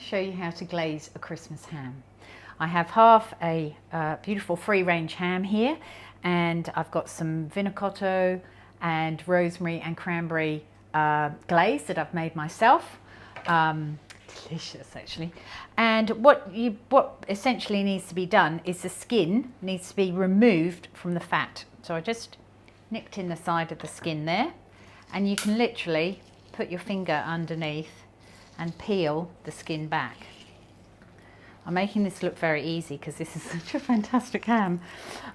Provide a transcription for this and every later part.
show you how to glaze a Christmas ham. I have half a beautiful free-range ham here, and I've got some vinacotta and rosemary and cranberry glaze that I've made myself. Delicious, actually. And what essentially needs to be done is the skin needs to be removed from the fat. So I just nicked in the side of the skin there, and you can literally put your finger underneath and peel the skin back. I'm making this look very easy because this is such a fantastic ham.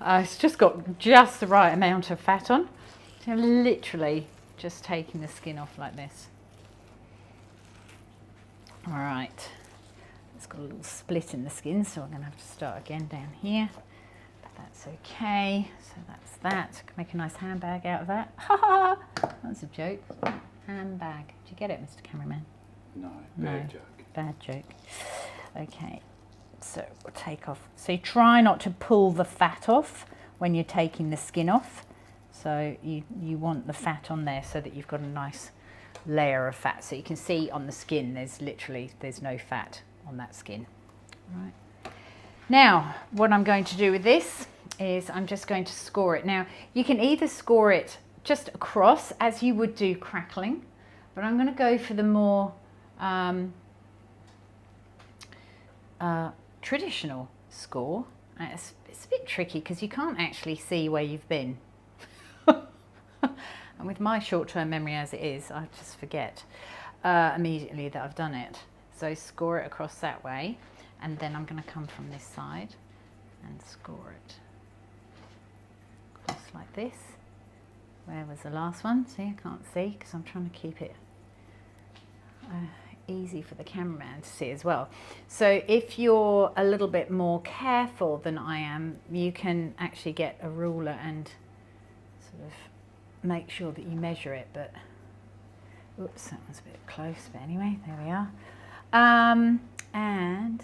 It's just got just the right amount of fat on. So I'm literally just taking the skin off like this. All right, it's got a little split in the skin, so I'm going to have to start again down here. But that's okay. So that's that. I can make a nice handbag out of that. Ha ha! That's a joke. Handbag. Did you get it, Mr. Cameraman? No, bad joke. Bad joke. Okay, so we'll take off. So you try not to pull the fat off when you're taking the skin off. So you want the fat on there so that you've got a nice layer of fat. So you can see on the skin there's no fat on that skin. All right. Now what I'm going to do with this is I'm just going to score it. Now you can either score it just across as you would do crackling, but I'm going to go for the more traditional score. It's a bit tricky because you can't actually see where you've been. And with my short-term memory as it is, I just forget immediately that I've done it. So score it across that way, and then I'm going to come from this side and score it across like this. Where was the last one? See, I can't see because I'm trying to keep it easy for the cameraman to see as well. So if you're a little bit more careful than I am, you can actually get a ruler and sort of make sure that you measure it. But oops, that was a bit close, but anyway, there we are. And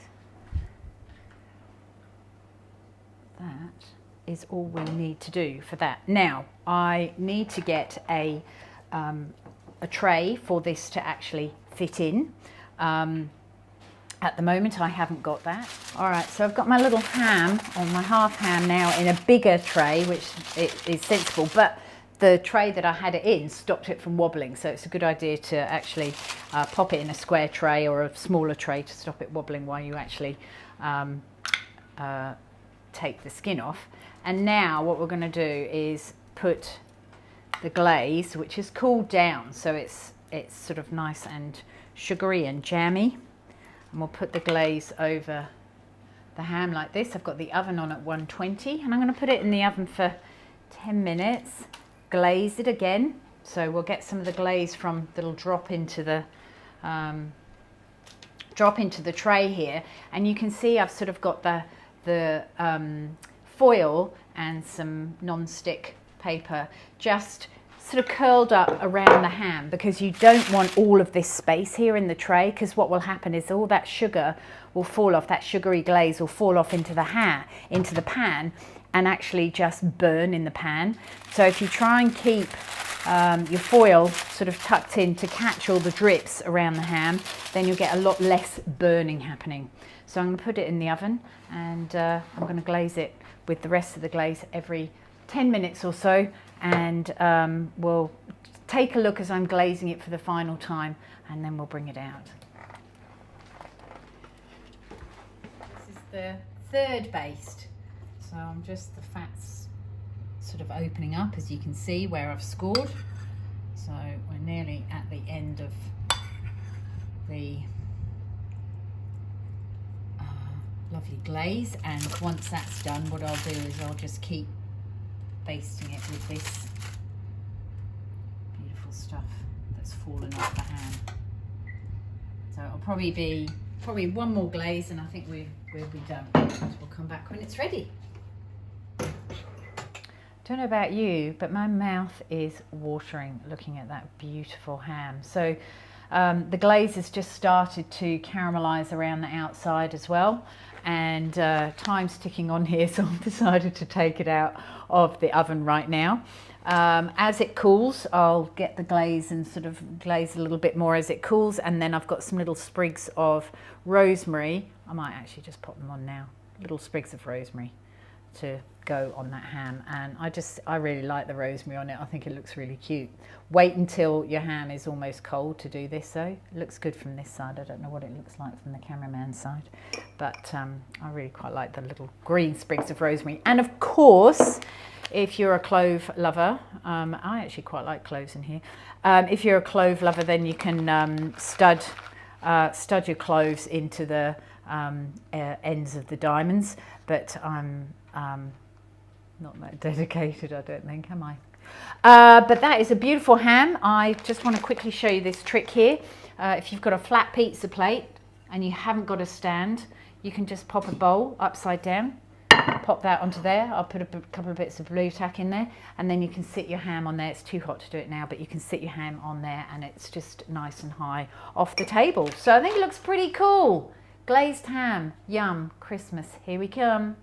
that is all we need to do for that. Now I need to get a tray for this to actually fit in. At the moment I haven't got that. All right, so I've got my little ham, or my half ham now, in a bigger tray, which is sensible, but the tray that I had it in stopped it from wobbling, so it's a good idea to actually pop it in a square tray or a smaller tray to stop it wobbling while you actually take the skin off. And now what we're going to do is put the glaze, which is cooled down, so it's sort of nice and sugary and jammy, and we'll put the glaze over the ham like this. I've got the oven on at 120, and I'm going to put it in the oven for 10 minutes. Glaze it again, so we'll get some of the glaze from that'll drop into the tray here, and you can see I've sort of got the foil and some non-stick paper just sort of curled up around the ham, because you don't want all of this space here in the tray, because what will happen is all that sugar will fall off, that sugary glaze will fall off into the pan and actually just burn in the pan. So if you try and keep your foil sort of tucked in to catch all the drips around the ham, then you'll get a lot less burning happening. So I'm going to put it in the oven, and I'm going to glaze it with the rest of the glaze every 10 minutes or so, and we'll take a look as I'm glazing it for the final time, and then we'll bring it out. This is the third baste. So I'm just, the fat's sort of opening up, as you can see where I've scored. So we're nearly at the end of the lovely glaze, and once that's done, what I'll do is I'll just keep basting it with this beautiful stuff that's fallen off the ham. So it'll probably be one more glaze, and I think we'll be done. So we'll come back when it's ready. Don't know about you, but my mouth is watering looking at that beautiful ham. So the glaze has just started to caramelize around the outside as well, and time's ticking on here, so I've decided to take it out of the oven right now. As it cools, I'll get the glaze and sort of glaze a little bit more as it cools. And then I've got some little sprigs of rosemary. I might actually just pop them on now. Little sprigs of rosemary to go on that ham, and I really like the rosemary on it. I think it looks really cute. Wait until your ham is almost cold to do this though. It looks good from this side. I don't know what it looks like from the cameraman's side, but I really quite like the little green sprigs of rosemary. And of course, if you're a clove lover, I actually quite like cloves in here. If you're a clove lover, then you can stud your cloves into the ends of the diamonds, but I'm not that dedicated, I don't think, am I? But that is a beautiful ham. I just want to quickly show you this trick here. If you've got a flat pizza plate and you haven't got a stand, you can just pop a bowl upside down, pop that onto there. I'll put a couple of bits of blue tack in there, and then you can sit your ham on there. It's too hot to do it now, but you can sit your ham on there and it's just nice and high off the table. So I think it looks pretty cool. Glazed ham, yum, Christmas, here we come.